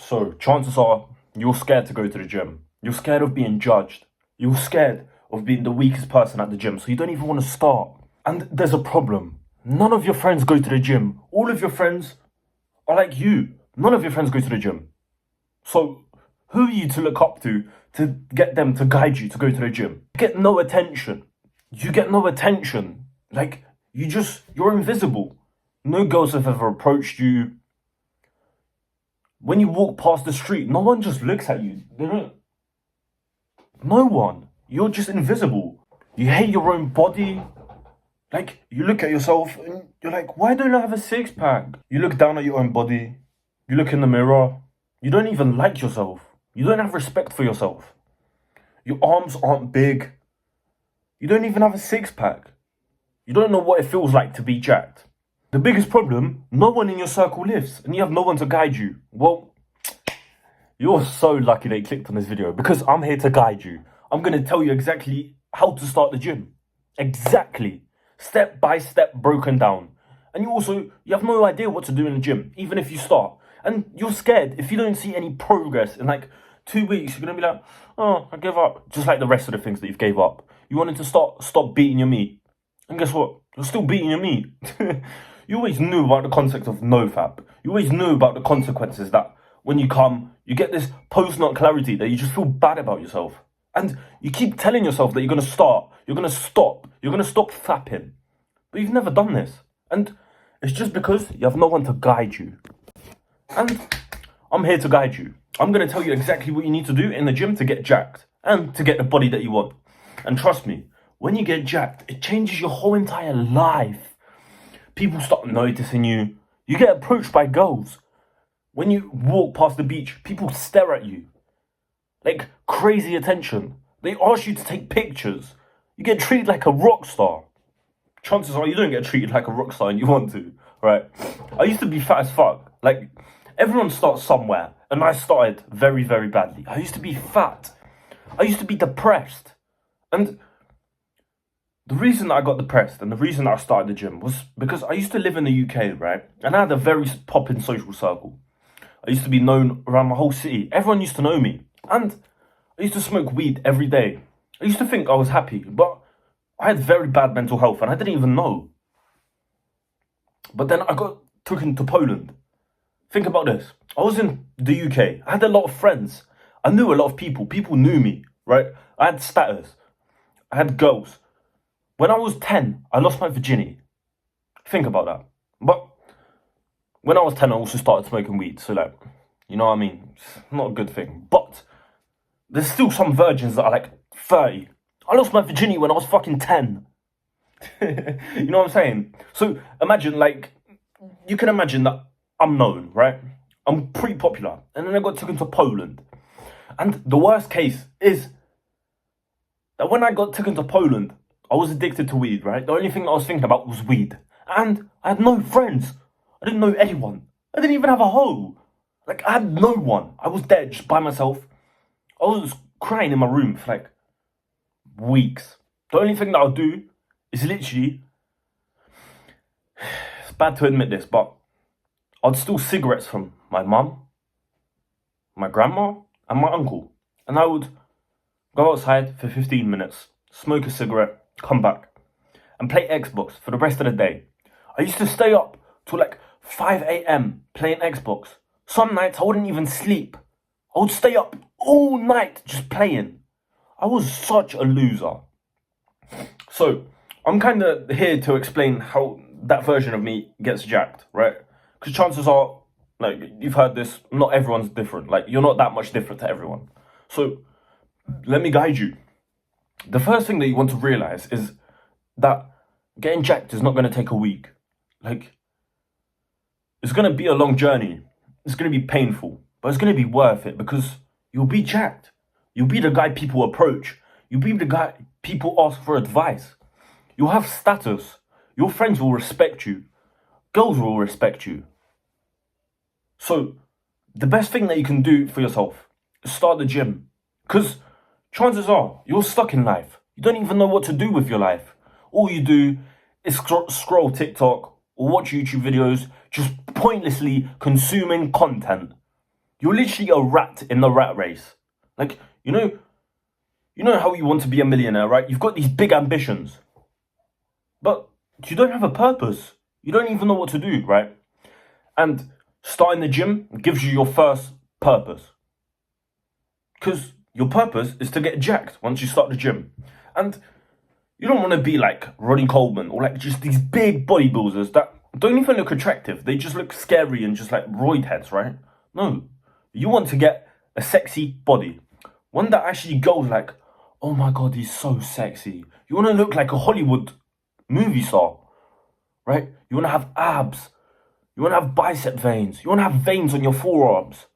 So chances are you're scared to go to the gym. You're scared of being judged. You're scared of being the weakest person at the gym, so you don't even want to start. And there's a problem. None of your friends go to the gym. All of your friends are like you. None of your friends go to the gym. So who are you to look up to get them to guide you to go to the gym? You get no attention. You get no attention. Like, you're invisible. No girls have ever approached you. When you walk past the street, no one just looks at you. They don't. No one. You're just invisible. You hate your own body. Like, you look at yourself and you're like, why don't I have a six-pack? You look down at your own body. You look in the mirror. You don't even like yourself. You don't have respect for yourself. Your arms aren't big. You don't even have a six-pack. You don't know what it feels like to be jacked. The biggest problem, no one in your circle lifts and you have no one to guide you. Well, you're so lucky they clicked on this video because I'm here to guide you. I'm going to tell you exactly how to start the gym. Exactly. Step by step, broken down. And you have no idea what to do in the gym, even if you start. And you're scared if you don't see any progress in like 2 weeks. You're going to be like, oh, I give up. Just like the rest of the things that you've gave up. You wanted to stop beating your meat. And guess what? You're still beating your meat. You always knew about the concept of NoFap. You always knew about the consequences that when you come, you get this post-nut clarity that you just feel bad about yourself. And you keep telling yourself that you're going to start, you're going to stop fapping. But you've never done this. And it's just because you have no one to guide you. And I'm here to guide you. I'm going to tell you exactly what you need to do in the gym to get jacked and to get the body that you want. And trust me, when you get jacked, it changes your whole entire life. People start noticing you. You get approached by girls. When you walk past the beach, people stare at you. Like crazy attention. They ask you to take pictures. You get treated like a rock star. Chances are you don't get treated like a rock star and you want to, right? I used to be fat as fuck. Like, everyone starts somewhere. And I started very, very badly. I used to be fat. I used to be depressed. And the reason that I got depressed and the reason that I started the gym was because I used to live in the UK, right? And I had a very popping social circle. I used to be known around my whole city. Everyone used to know me. And I used to smoke weed every day. I used to think I was happy, but I had very bad mental health and I didn't even know. But then I got taken to Poland. Think about this. I was in the UK. I had a lot of friends. I knew a lot of people. People knew me, right? I had status. I had girls. When I was 10, I lost my virginity. Think about that. But when I was 10, I also started smoking weed. So, like, you know what I mean? It's not a good thing. But there's still some virgins that are like 30. I lost my virginity when I was fucking 10. You know what I'm saying? So imagine, like, you can imagine that I'm known, right? I'm pretty popular. And then I got taken to Poland. And the worst case is that when I got taken to Poland, I was addicted to weed, right? The only thing I was thinking about was weed. And I had no friends. I didn't know anyone. I didn't even have a hoe. Like, I had no one. I was dead just by myself. I was crying in my room for like weeks. The only thing that I'll do is literally, it's bad to admit this, but I'd steal cigarettes from my mum, my grandma, and my uncle. And I would go outside for 15 minutes, smoke a cigarette, come back, and play Xbox for the rest of the day. I used to stay up till like 5 a.m. playing Xbox. Some nights I wouldn't even sleep. I would stay up all night just playing. I was such a loser. So, I'm kind of here to explain how that version of me gets jacked, right? Because chances are, like, you've heard this, not everyone's different. Like, you're not that much different to everyone. So, let me guide you. The first thing that you want to realize is that getting jacked is not going to take a week. Like, it's going to be a long journey. It's going to be painful, but it's going to be worth it because you'll be jacked. You'll be the guy people approach. You'll be the guy people ask for advice. You'll have status. Your friends will respect you. Girls will respect you. So, the best thing that you can do for yourself is start the gym. Because chances are, you're stuck in life. You don't even know what to do with your life. All you do is scroll TikTok or watch YouTube videos, just pointlessly consuming content. You're literally a rat in the rat race. Like, you know how you want to be a millionaire, right? You've got these big ambitions, but you don't have a purpose. You don't even know what to do, right? And starting the gym gives you your first purpose. Because your purpose is to get jacked once you start the gym. And you don't want to be like Ronnie Coleman or like just these big bodybuilders that don't even look attractive. They just look scary and just like roid heads, right? No. You want to get a sexy body. One that actually goes like, oh my God, he's so sexy. You want to look like a Hollywood movie star, right? You want to have abs. You want to have bicep veins. You want to have veins on your forearms.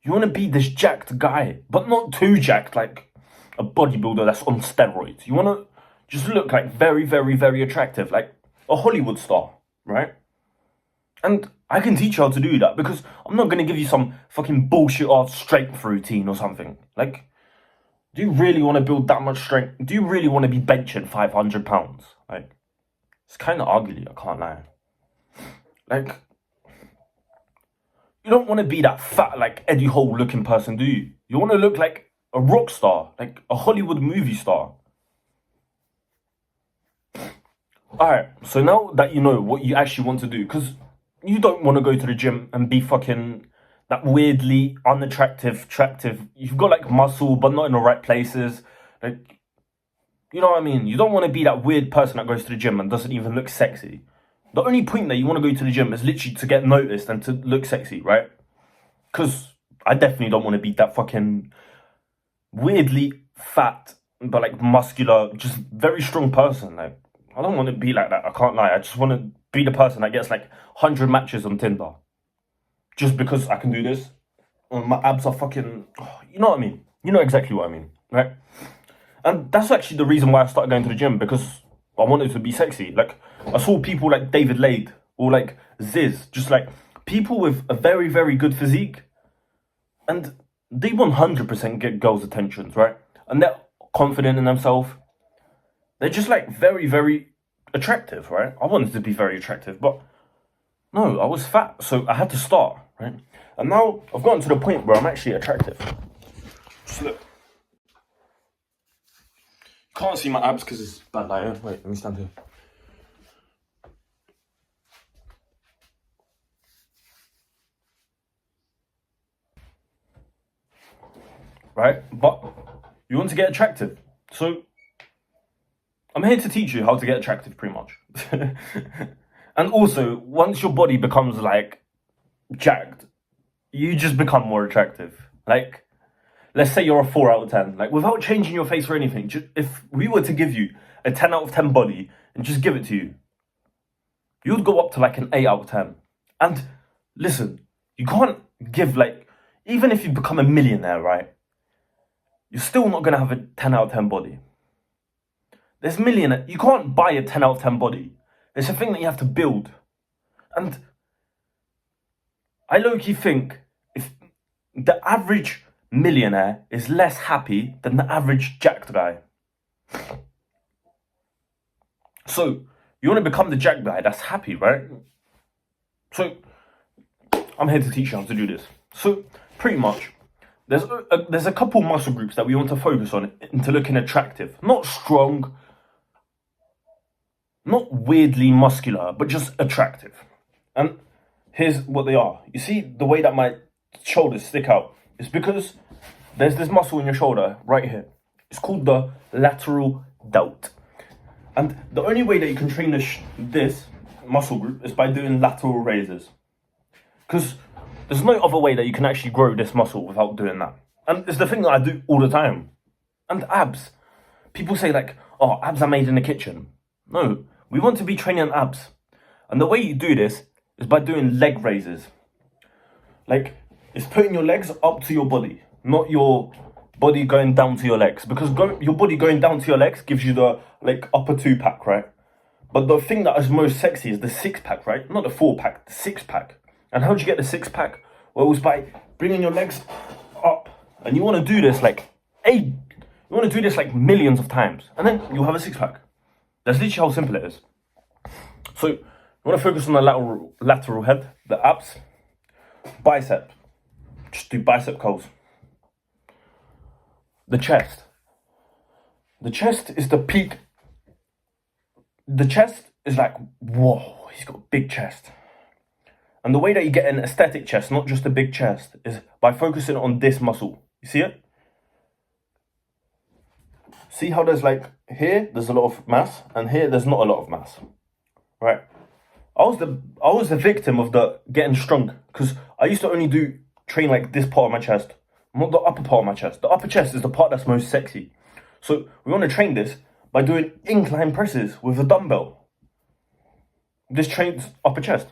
You want to be this jacked guy, but not too jacked like a bodybuilder that's on steroids. You want to just look like very, very, very attractive, like a Hollywood star, right? And I can teach you how to do that because I'm not going to give you some fucking bullshit ass strength routine or something. Like, do you really want to build that much strength? Do you really want to be benching 500 pounds? Like, it's kind of ugly, I can't lie. Like, you don't want to be that fat, like Eddie Hall looking person, do you? You want to look like a rock star, like a Hollywood movie star. Alright, so now that you know what you actually want to do, because you don't want to go to the gym and be fucking that weirdly unattractive, attractive. You've got like muscle, but not in the right places. Like, you know what I mean? You don't want to be that weird person that goes to the gym and doesn't even look sexy. The only point that you want to go to the gym is literally to get noticed and to look sexy, right? Because I definitely don't want to be that fucking weirdly fat, but like muscular, just very strong person. Like, I don't want to be like that. I can't lie. I just want to be the person that gets like 100 matches on Tinder. Just because I can do this. My abs are fucking... you know what I mean? You know exactly what I mean, right? And that's actually the reason why I started going to the gym, because I wanted to be sexy. Like, I saw people like David Lade or like Ziz, just like people with a very, very good physique. And they 100% get girls' attentions, right? And they're confident in themselves. They're just like very, very attractive, right? I wanted to be very attractive, but no, I was fat, so I had to start, right? And now I've gotten to the point where I'm actually attractive. Just look. Can't see my abs because it's bad light. Wait, let me stand here. Right? But you want to get attractive. So I'm here to teach you how to get attractive, pretty much. And also, once your body becomes like jacked, you just become more attractive. Like, let's say you're a 4 out of 10. Like, without changing your face or anything, if we were to give you a 10 out of 10 body and just give it to you, you'd go up to like an 8 out of 10. And listen, you can't give like, even if you become a millionaire, right? You're still not going to have a 10 out of 10 body. There's millionaire. You can't buy a 10 out of 10 body. It's a thing that you have to build. And I low-key think if the average millionaire is less happy than the average jacked guy. So, you want to become the jacked guy that's happy, right? So, I'm here to teach you how to do this. So, pretty much, there's a couple muscle groups that we want to focus on into looking attractive. Not strong, not weirdly muscular, but just attractive. And here's what they are. You see the way that my shoulders stick out? It's because there's this muscle in your shoulder right here. It's called the lateral delt. And the only way that you can train this muscle group is by doing lateral raises. Because there's no other way that you can actually grow this muscle without doing that. And it's the thing that I do all the time. And abs. People say like, oh, abs are made in the kitchen. No, we want to be training abs. And the way you do this is by doing leg raises. Like, it's putting your legs up to your body, not your body going down to your legs. Because your body going down to your legs gives you the like upper 2-pack, right? But the thing that is most sexy is the 6-pack, right? Not the 4-pack, the 6-pack. And how do you get the 6-pack? Well, it was by bringing your legs up. And you want to do this like, you want to do this like millions of times. And then you'll have a 6-pack. That's literally how simple it is. So, you want to focus on the lateral head, the abs, bicep, just do bicep curls. The chest. The chest is the peak. The chest is like, whoa, he's got a big chest. And the way that you get an aesthetic chest, not just a big chest, is by focusing on this muscle. You see it? See how there's like, here, there's a lot of mass, and here, there's not a lot of mass, right? I was the victim of the getting strong, because I used to only train like this part of my chest, not the upper part of my chest. The upper chest is the part that's most sexy. So we want to train this by doing incline presses with a dumbbell. This trains upper chest.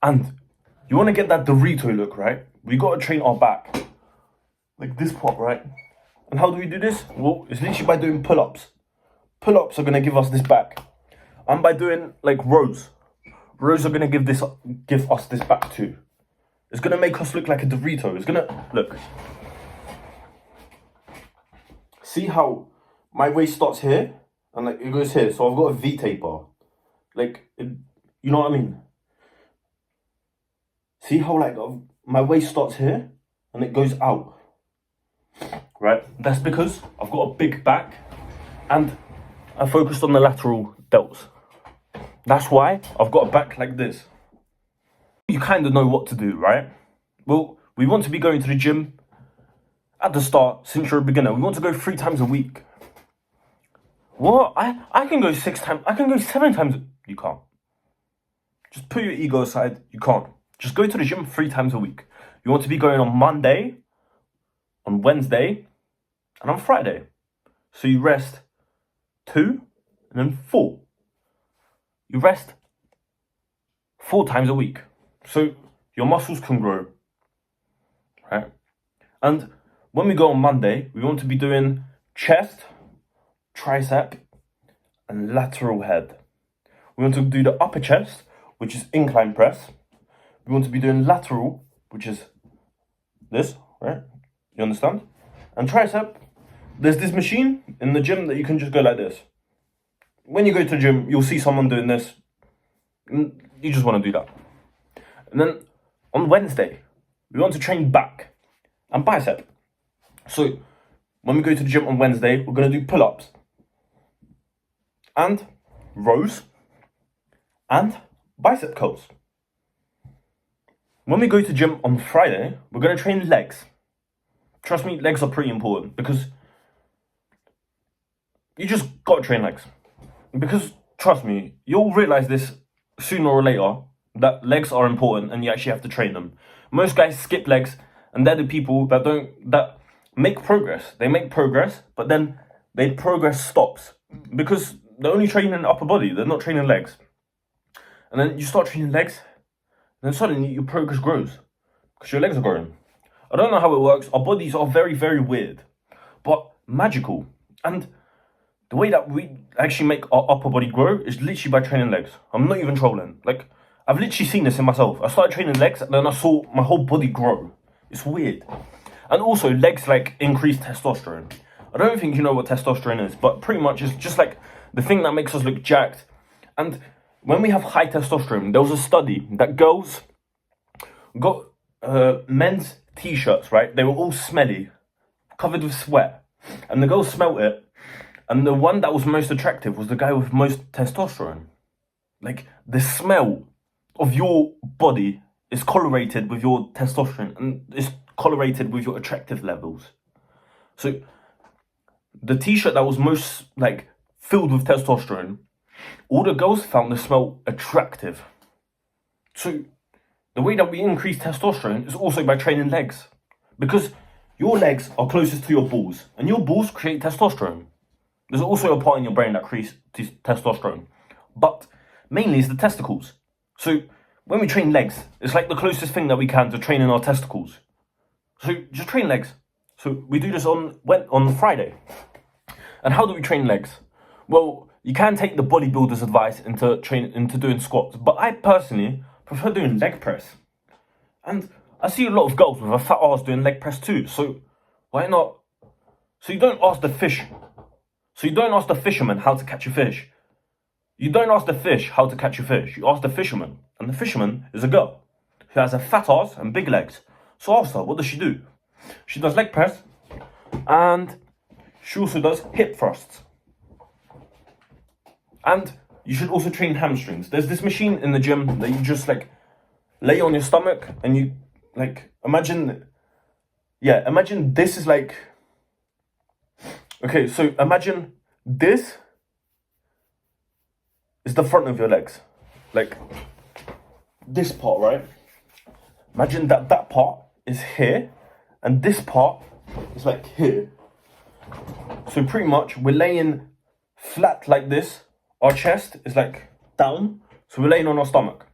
And you want to get that Dorito look, right? We got to train our back. Like this part, right? And how do we do this? Well, it's literally by doing pull-ups. Pull-ups are going to give us this back. And by doing like rows. Rows are going to give us this back too. It's going to make us look like a Dorito. It's going to, look. See how my waist starts here? And like it goes here. So I've got a V-taper. Like, you know what I mean? See how like my waist starts here and it goes out, right? That's because I've got a big back and I focused on the lateral delts. That's why I've got a back like this. You kind of know what to do, right? Well, we want to be going to the gym at the start. Since you're a beginner, we want to go 3 times a week. What? I can go 6 times. I can go 7 times. You can't. Just put your ego aside. You can't. Just go to the gym 3 times a week. You want to be going on Monday, on Wednesday, and on Friday. So you rest 2 and then 4. You rest 4 times a week. So your muscles can grow. Right? And when we go on Monday, we want to be doing chest, tricep, and lateral head. We want to do the upper chest, which is incline press. We want to be doing lateral, which is this, right? You understand? And tricep, there's this machine in the gym that you can just go like this. When you go to the gym, you'll see someone doing this. And you just want to do that. And then on Wednesday, we want to train back and bicep. So when we go to the gym on Wednesday, we're going to do pull-ups and rows and bicep curls. When we go to gym on Friday, we're going to train legs. Trust me, legs are pretty important because you just got to train legs. Because, trust me, you'll realize this sooner or later, that legs are important and you actually have to train them. Most guys skip legs and they're the people that make progress. They make progress, but then their progress stops because they're only training upper body, they're not training legs. And then you start training legs, and then suddenly your progress grows because your legs are growing. I don't know how it works. Our bodies are very, very weird, but magical. And the way that we actually make our upper body grow is literally by training legs. I'm not even trolling. Like, I've literally seen this in myself. I started training legs, and then I saw my whole body grow. It's weird. And also, legs like increase testosterone. I don't think you know what testosterone is, but pretty much it's just like the thing that makes us look jacked. And when we have high testosterone, there was a study that girls got men's t-shirts, right? They were all smelly, covered with sweat. And the girls smelt it. And the one that was most attractive was the guy with most testosterone. Like, the smell of your body is correlated with your testosterone. And it's correlated with your attractive levels. So, the t-shirt that was most, like, filled with testosterone, all the girls found the smell attractive. So, the way that we increase testosterone is also by training legs. Because your legs are closest to your balls, and your balls create testosterone. There's also a part in your brain that creates testosterone. But mainly it's the testicles. So, when we train legs, it's like the closest thing that we can to training our testicles. So, just train legs. So, we do this on Friday. And how do we train legs? Well, you can take the bodybuilder's advice into doing squats, but I personally prefer doing leg press. And I see a lot of girls with a fat ass doing leg press too, so why not? So you don't ask the fish So you don't ask the fisherman how to catch a fish. You don't ask the fish how to catch a fish. You ask the fisherman. And the fisherman is a girl who has a fat ass and big legs. So ask her, what does she do? She does leg press and she also does hip thrusts. And you should also train hamstrings. There's this machine in the gym that you just like lay on your stomach and you like imagine this is like, okay, so imagine this is the front of your legs, like this part, right? Imagine that part is here and this part is like here. So pretty much we're laying flat like this. Our chest is like down, so we're laying on our stomach.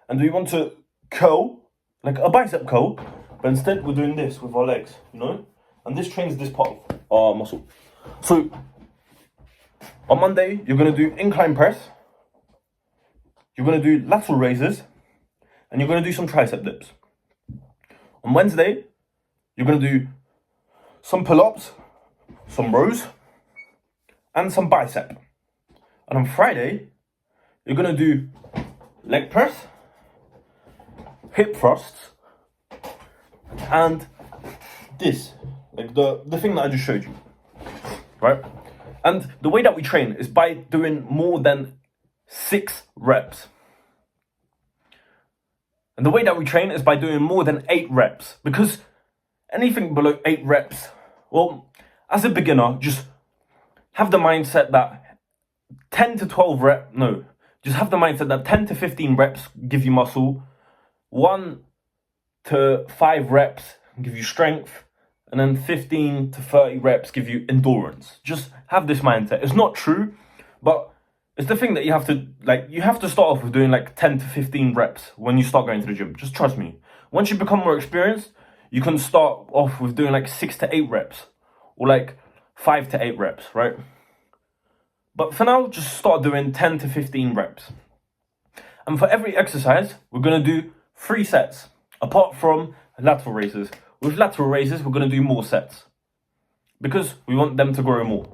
And we want to curl, like a bicep curl, but instead we're doing this with our legs, you know? And this trains this part of our muscle. So on Monday, you're gonna do incline press, you're gonna do lateral raises, and you're gonna do some tricep dips. On Wednesday, you're gonna do some pull-ups, some rows, and some bicep. And on Friday, you're gonna do leg press, hip thrusts, and this, like the thing that I just showed you, right? And the way that we train is by doing more than 6 reps. And the way that we train is by doing more than 8 reps, because anything below 8 reps, well, as a beginner, just have the mindset that 10 to 12 reps, no, just have the mindset that 10 to 15 reps give you muscle, 1 to 5 reps give you strength, and then 15 to 30 reps give you endurance. Just have this mindset. It's not true, but it's the thing that you have to start off with doing like 10 to 15 reps when you start going to the gym. Just trust me. Once you become more experienced, you can start off with doing like 6 to 8 reps or like 5 to 8 reps, right? But for now, just start doing 10 to 15 reps. And for every exercise, we're going to do 3 sets, apart from lateral raises. With lateral raises, we're going to do more sets because we want them to grow more.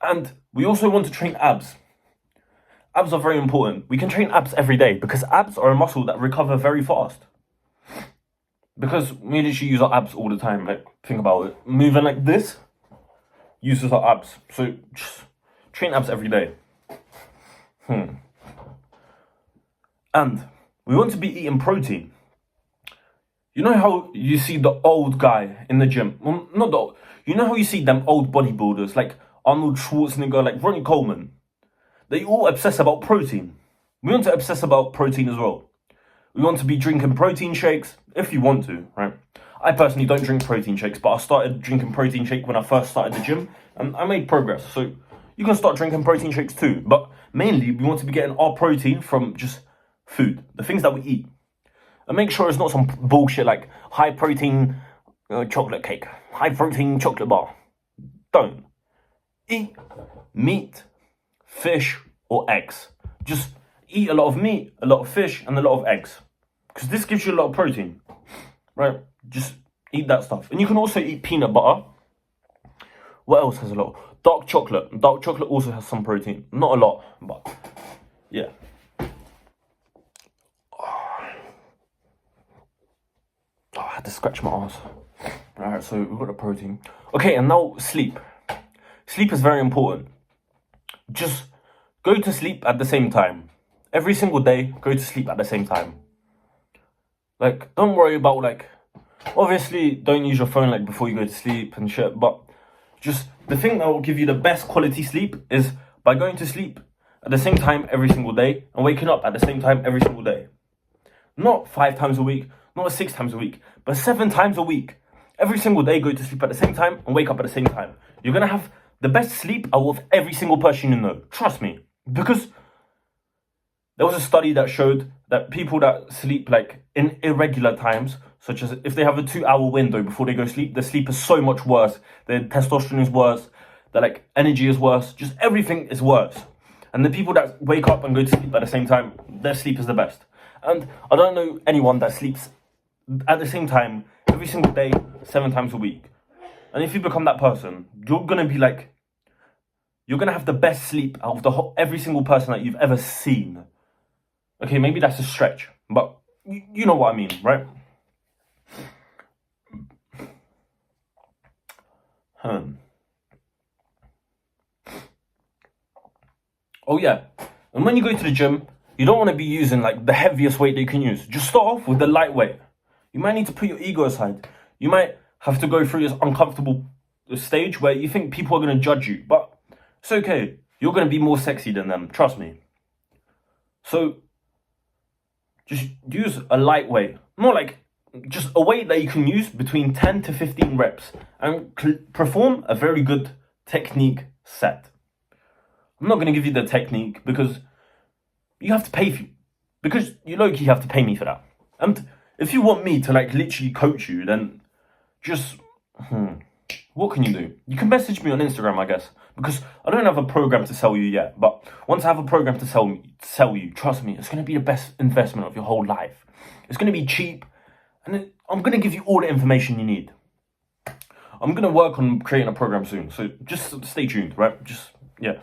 And we also want to train abs. Abs are very important. We can train abs every day because abs are a muscle that recover very fast. Because we literally use our abs all the time. Like, think about it. Moving like this uses our abs. So just train abs every day. And we want to be eating protein. You know how you see the old guy in the gym? Well, not the old. You know how you see them old bodybuilders like Arnold Schwarzenegger, like Ronnie Coleman? They all obsess about protein. We want to obsess about protein as well. We want to be drinking protein shakes, if you want to, right? I personally don't drink protein shakes, but I started drinking protein shake when I first started the gym, and I made progress. So you can start drinking protein shakes too. But mainly, we want to be getting our protein from just food, the things that we eat. And make sure it's not some bullshit like high protein chocolate cake, high protein chocolate bar. Don't. Eat meat, fish, or eggs. Just eat a lot of meat, a lot of fish, and a lot of eggs. Because this gives you a lot of protein, right? Just eat that stuff. And you can also eat peanut butter. What else has a lot? Dark chocolate. Dark chocolate also has some protein. Not a lot, but yeah. I had to scratch my ass. Alright, so we've got the protein. Okay, and now sleep. Sleep is very important. Just go to sleep at the same time. Every single day, go to sleep at the same time. Like, don't worry about like, obviously don't use your phone like before you go to sleep and shit, but just the thing that will give you the best quality sleep is by going to sleep at the same time every single day and waking up at the same time every single day. Not 5 times a week, not 6 times a week, but 7 times a week. Every single day, go to sleep at the same time and wake up at the same time. You're going to have the best sleep out of every single person you know. Trust me. Because there was a study that showed that people that sleep like in irregular times, such as if they have a 2-hour window before they go to sleep, their sleep is so much worse. Their testosterone is worse. Their like energy is worse. Just everything is worse. And the people that wake up and go to sleep at the same time, their sleep is the best. And I don't know anyone that sleeps at the same time every single day, 7 times a week. And if you become that person, you're going to be like you're gonna have the best sleep out of every single person that you've ever seen. Okay, maybe that's a stretch, but you know what I mean, right? Oh yeah, and when you go to the gym, you don't want to be using like the heaviest weight that you can use. Just start off with the lightweight. You might need to put your ego aside. You might have to go through this uncomfortable stage where you think people are going to judge you, but it's okay. You're going to be more sexy than them, trust me. So just use a lightweight, more like just a weight that you can use between 10 to 15 reps and perform a very good technique set. I'm not going to give you the technique because you have to pay for you. Because you low-key have to pay me for that. And if you want me to like literally coach you, then just what can you do? You can message me on Instagram, I guess, because I don't have a program to sell you yet. But once I have a program to sell you, trust me, it's going to be the best investment of your whole life. It's going to be cheap, and I'm going to give you all the information you need. I'm going to work on creating a program soon, so just stay tuned, right? Yeah.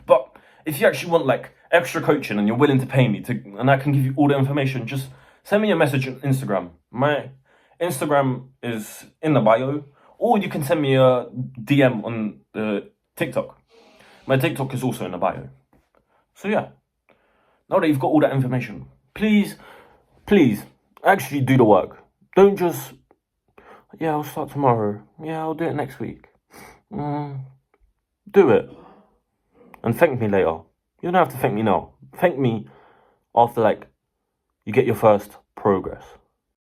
But if you actually want like extra coaching and you're willing to pay me and I can give you all the information, just send me a message on Instagram. My Instagram is in the bio, or you can send me a DM on TikTok. My TikTok is also in the bio. So yeah, now that you've got all that information, please actually do the work. Don't just, yeah, I'll start tomorrow. Yeah, I'll do it next week. Do it. And thank me later. You don't have to thank me now. Thank me after like you get your first progress.